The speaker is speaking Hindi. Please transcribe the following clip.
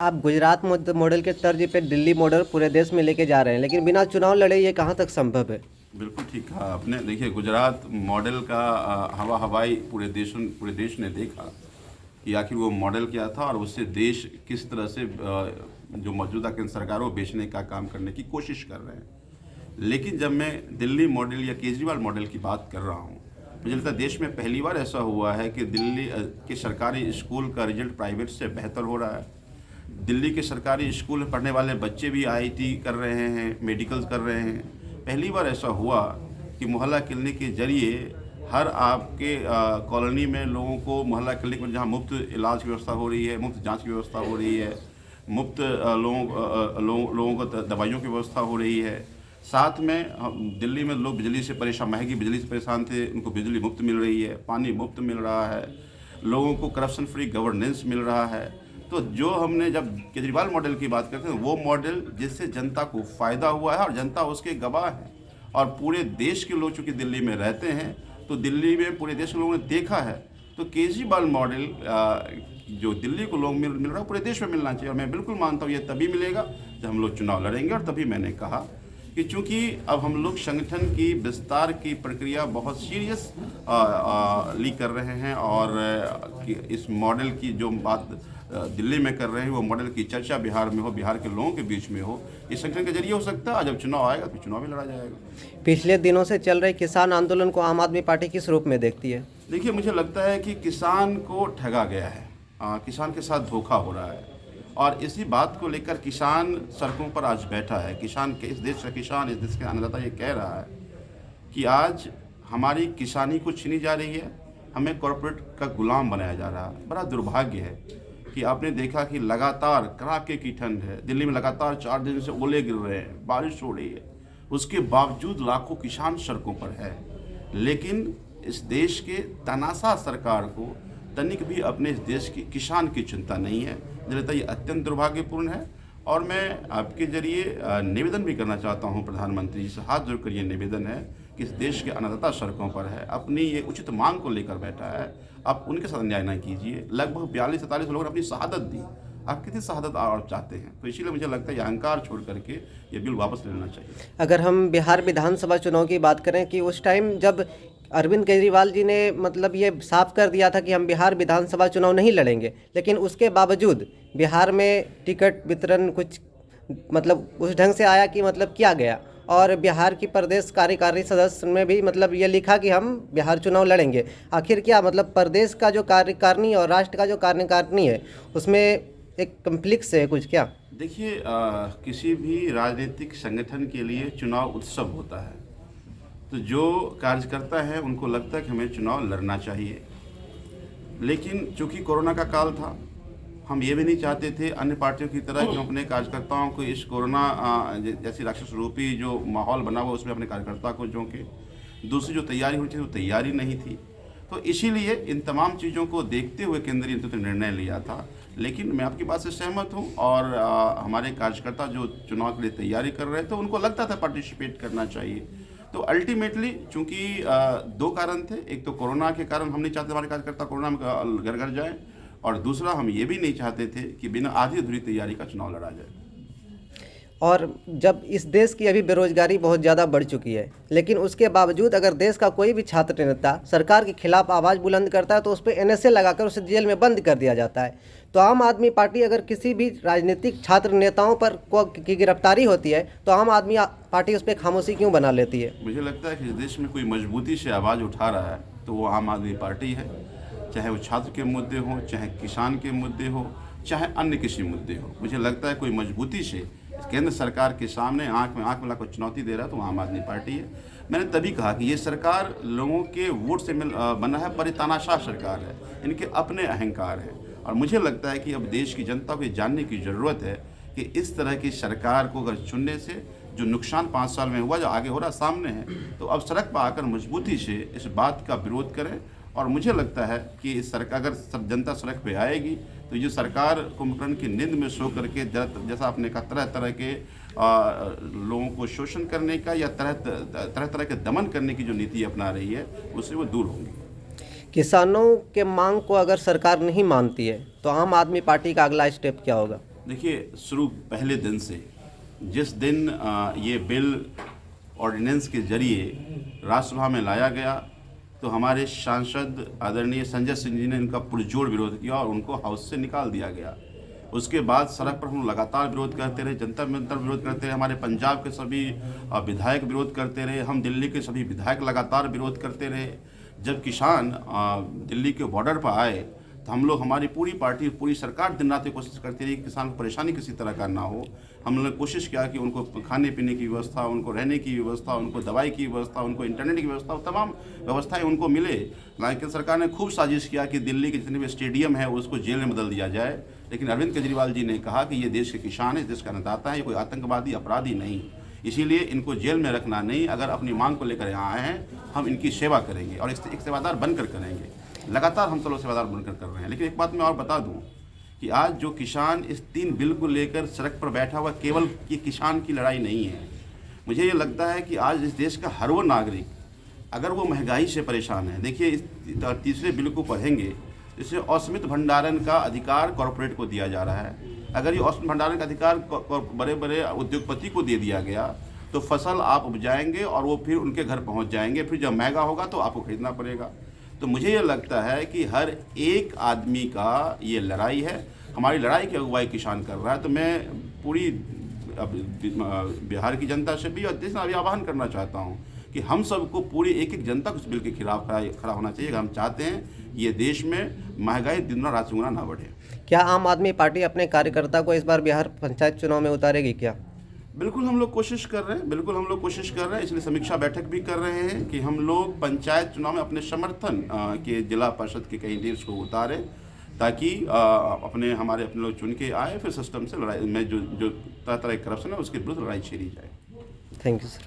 आप गुजरात मॉडल के तर्ज पे दिल्ली मॉडल पूरे देश में लेके जा रहे हैं, लेकिन बिना चुनाव लड़े ये कहाँ तक संभव है? बिल्कुल ठीक कहा आपने। देखिए, गुजरात मॉडल का हवाई पूरे देश ने देखा कि आखिर वो मॉडल क्या था और उससे देश किस तरह से जो मौजूदा केंद्र सरकार वो बेचने का काम करने की कोशिश कर रहे हैं। लेकिन जब मैं दिल्ली मॉडल या केजरीवाल मॉडल की बात कर रहा हूँ, मुझे लगता है देश में पहली बार ऐसा हुआ है कि दिल्ली के सरकारी स्कूल का रिजल्ट प्राइवेट से बेहतर हो रहा है। दिल्ली के सरकारी स्कूल में पढ़ने वाले बच्चे भी आईआईटी कर रहे हैं, मेडिकल कर रहे हैं। पहली बार ऐसा हुआ कि मोहल्ला क्लिनिक के जरिए हर आपके कॉलोनी में लोगों को मोहल्ला क्लिनिक में जहाँ मुफ्त इलाज की व्यवस्था हो रही है, मुफ्त जांच की व्यवस्था हो रही है, मुफ्त लोगों को दवाइयों की व्यवस्था हो रही है। साथ में दिल्ली में लोग बिजली से परेशान, महंगी बिजली से परेशान थे, उनको बिजली मुफ्त मिल रही है, पानी मुफ्त मिल रहा है, लोगों को करप्शन फ्री गवर्नेंस मिल रहा है। तो जो हमने जब केजरीवाल मॉडल की बात करते हैं, वो मॉडल जिससे जनता को फ़ायदा हुआ है और जनता उसके गवाह है। और पूरे देश के लोग चूँकि दिल्ली में रहते हैं, तो दिल्ली में पूरे देश के लोगों ने देखा है। तो केजरीवाल मॉडल जो दिल्ली को लोग मिल रहा है, पूरे देश में मिलना चाहिए। और मैं बिल्कुल मानता हूँ ये तभी मिलेगा जब हम लोग चुनाव लड़ेंगे। और तभी मैंने कहा कि चूँकि अब हम लोग संगठन की विस्तार की प्रक्रिया बहुत सीरियस ली कर रहे हैं और इस मॉडल की जो बात दिल्ली में कर रहे हैं, वो मॉडल की चर्चा बिहार में हो, बिहार के लोगों के बीच में हो, इस संगठन के जरिए हो सकता है। जब चुनाव आएगा तो चुनाव भी लड़ा जाएगा। पिछले दिनों से चल रहे किसान आंदोलन को आम आदमी पार्टी किस रूप में देखती है? देखिए, मुझे लगता है कि किसान को ठगा गया है, किसान के साथ धोखा हो रहा है। और इसी बात को लेकर किसान सड़कों पर आज बैठा है। किसान के इस देश का किसान, इस देश के अन्नदाता ये कह रहा है कि आज हमारी किसानी को छीनी जा रही है, हमें कॉरपोरेट का गुलाम बनाया जा रहा है। बड़ा दुर्भाग्य है कि आपने देखा कि लगातार कड़ाके की ठंड है, दिल्ली में लगातार 4 दिन से ओले गिर रहे हैं, बारिश हो रही है, उसके बावजूद लाखों किसान सड़कों पर है। लेकिन इस देश के तानाशाह सरकार को तनिक भी अपने इस देश की किसान की चिंता नहीं है। मुझे लगता है ये अत्यंत दुर्भाग्यपूर्ण है। और मैं आपके जरिए निवेदन भी करना चाहता हूँ प्रधानमंत्री जी से, हाथ जोड़कर ये निवेदन है कि इस देश के अन्नदाता सड़कों पर है, अपनी ये उचित मांग को लेकर बैठा है, आप उनके साथ अन्याय नहीं कीजिए। लगभग 42-43 लोगों ने अपनी शहादत दी, आप कितनी शहादत आप चाहते हैं? तो इसीलिए मुझे लगता है ये अहंकार छोड़ करके ये बिल वापस लेना चाहिए। अगर हम बिहार विधानसभा चुनाव की बात करें कि उस टाइम जब अरविंद केजरीवाल जी ने मतलब ये साफ कर दिया था कि हम बिहार विधानसभा चुनाव नहीं लड़ेंगे, लेकिन उसके बावजूद बिहार में टिकट वितरण कुछ मतलब उस ढंग से आया कि मतलब किया गया। और बिहार की प्रदेश कार्यकारी सदस्य में भी मतलब ये लिखा कि हम बिहार चुनाव लड़ेंगे। आखिर क्या मतलब प्रदेश का जो कार्यकारिणी और राष्ट्र का जो कार्यकारिणी है उसमें एक कॉन्फ्लिक्ट है कुछ क्या? देखिए, किसी भी राजनीतिक संगठन के लिए चुनाव उत्सव होता है। तो जो कार्यकर्ता है उनको लगता है कि हमें चुनाव लड़ना चाहिए। लेकिन चूंकि कोरोना का काल था, हम ये भी नहीं चाहते थे अन्य पार्टियों की तरह कि हम अपने कार्यकर्ताओं को इस कोरोना जैसी राक्षस रूपी जो माहौल बना हुआ उसमें अपने कार्यकर्ता को झोंके। दूसरी जो तैयारी होनी चाहिए वो तैयारी नहीं थी। तो इसीलिए इन तमाम चीज़ों को देखते हुए केंद्रीय नेतृत्व ने निर्णय लिया था। लेकिन मैं आपकी बात से सहमत हूँ। और हमारे कार्यकर्ता जो चुनाव के लिए तैयारी कर रहे थे उनको लगता था पार्टिसिपेट करना चाहिए। तो अल्टीमेटली चूंकि 2 कारण थे। एक तो कोरोना के कारण हम नहीं चाहते हमारे कार्यकर्ता कोरोना में घर घर जाएं, और दूसरा हम ये भी नहीं चाहते थे कि बिना आधी अधूरी तैयारी का चुनाव लड़ा जाए। और जब इस देश की अभी बेरोजगारी बहुत ज़्यादा बढ़ चुकी है, लेकिन उसके बावजूद अगर देश का कोई भी छात्र नेता सरकार के खिलाफ आवाज़ बुलंद करता है तो उस पर एनएसए लगाकर उसे जेल में बंद कर दिया जाता है। तो आम आदमी पार्टी अगर किसी भी राजनीतिक छात्र नेताओं पर की गिरफ्तारी होती है तो आम आदमी पार्टी उस पर खामोशी क्यों बना लेती है? मुझे लगता है कि इस देश में कोई मजबूती से आवाज़ उठा रहा है तो वो आम आदमी पार्टी है। चाहे वो छात्र के मुद्दे हों, चाहे किसान के मुद्दे हो, चाहे अन्य किसी मुद्दे हो। मुझे लगता है कोई मजबूती से केंद्र सरकार के सामने आंख में आंख मिलाकर चुनौती दे रहा है तो आम आदमी पार्टी है। मैंने तभी कहा कि ये सरकार लोगों के वोट से बना है, पर तानाशाह सरकार है, इनके अपने अहंकार है। और मुझे लगता है कि अब देश की जनता को जानने की ज़रूरत है कि इस तरह की सरकार को अगर चुनने से जो नुकसान 5 साल में हुआ, जो आगे हो रहा सामने है, तो अब सड़क पर आकर मजबूती से इस बात का विरोध करें। और मुझे लगता है कि इस सरकार अगर सब जनता सड़क पे आएगी तो ये सरकार कुंभकर्ण की नींद में सो करके जैसा आपने कहा तरह तरह के लोगों को शोषण करने का या तरह तरह के दमन करने की जो नीति अपना रही है उससे वो दूर होंगी। किसानों के मांग को अगर सरकार नहीं मानती है तो आम आदमी पार्टी का अगला स्टेप क्या होगा? देखिए, शुरू पहले दिन से जिस दिन ये बिल ऑर्डिनेंस के जरिए राज्यसभा में लाया गया, तो हमारे सांसद आदरणीय संजय सिंह जी ने इनका पुरजोर विरोध किया और उनको हाउस से निकाल दिया गया। उसके बाद सड़क पर हम लगातार विरोध करते रहे, जंतर मंतर विरोध करते रहे, हमारे पंजाब के सभी विधायक विरोध करते रहे, हम दिल्ली के सभी विधायक लगातार विरोध करते रहे। जब किसान दिल्ली के बॉर्डर पर आए तो हम लोग, हमारी पूरी पार्टी, पूरी सरकार दिन रात कोशिश करती रही कि किसान को परेशानी किसी तरह का ना हो। हम लोगों ने कोशिश किया कि उनको खाने पीने की व्यवस्था, उनको रहने की व्यवस्था, उनको दवाई की व्यवस्था, उनको इंटरनेट की व्यवस्था, तमाम व्यवस्थाएं उनको मिले। लेकिन सरकार ने खूब साजिश किया कि दिल्ली के जितने भी स्टेडियम है उसको जेल में बदल दिया जाए। लेकिन अरविंद केजरीवाल जी ने कहा कि ये देश के किसान है, देश का अन्नदाता है, ये कोई आतंकवादी अपराधी नहीं, इसीलिए इनको जेल में रखना नहीं, अगर अपनी मांग को लेकर यहाँ आए हैं हम इनकी सेवा करेंगे और एक सेवादार बनकर करेंगे। लगातार हम तो लोग सेवादार बनकर कर रहे हैं। लेकिन एक बात मैं और बता दूं कि आज जो किसान इस 3 बिल को लेकर सड़क पर बैठा हुआ, केवल ये किसान की लड़ाई नहीं है। मुझे ये लगता है कि आज इस देश का हर वो नागरिक, अगर वो महंगाई से परेशान है, देखिए इस तीसरे बिल को पढ़ेंगे, इससे असीमित भंडारण का अधिकार कॉरपोरेट को दिया जा रहा है। अगर ये असीमित भंडारण का अधिकार बड़े बड़े उद्योगपति को दे दिया गया तो फसल आप उपजाएंगे और वो फिर उनके घर पहुंच जाएंगे, फिर जब महंगा होगा तो आपको खरीदना पड़ेगा। तो मुझे ये लगता है कि हर एक आदमी का ये लड़ाई है, हमारी लड़ाई की अगुवाई किसान कर रहा है। तो मैं पूरी बिहार की जनता से भी और देश में भी आह्वान करना चाहता हूँ कि हम सबको, पूरी एक एक जनता को इस बिल के खिलाफ खड़ा होना चाहिए। हम चाहते हैं ये देश में महंगाई दिन रात चुगुना ना बढ़े। क्या आम आदमी पार्टी अपने कार्यकर्ता को इस बार बिहार पंचायत चुनाव में उतारेगी क्या? बिल्कुल हम लोग कोशिश कर रहे हैं, बिल्कुल हम लोग कोशिश कर रहे हैं। इसलिए समीक्षा बैठक भी कर रहे हैं कि हम लोग पंचायत चुनाव में अपने समर्थन के जिला परिषद के कैंडिडेट्स को उतारें, ताकि अपने लोग चुन के आए, फिर सिस्टम से लड़ाई में जो तरह तरह की करप्शन है उसके विरुद्ध लड़ाई छेड़ी जाए। Thank you sir.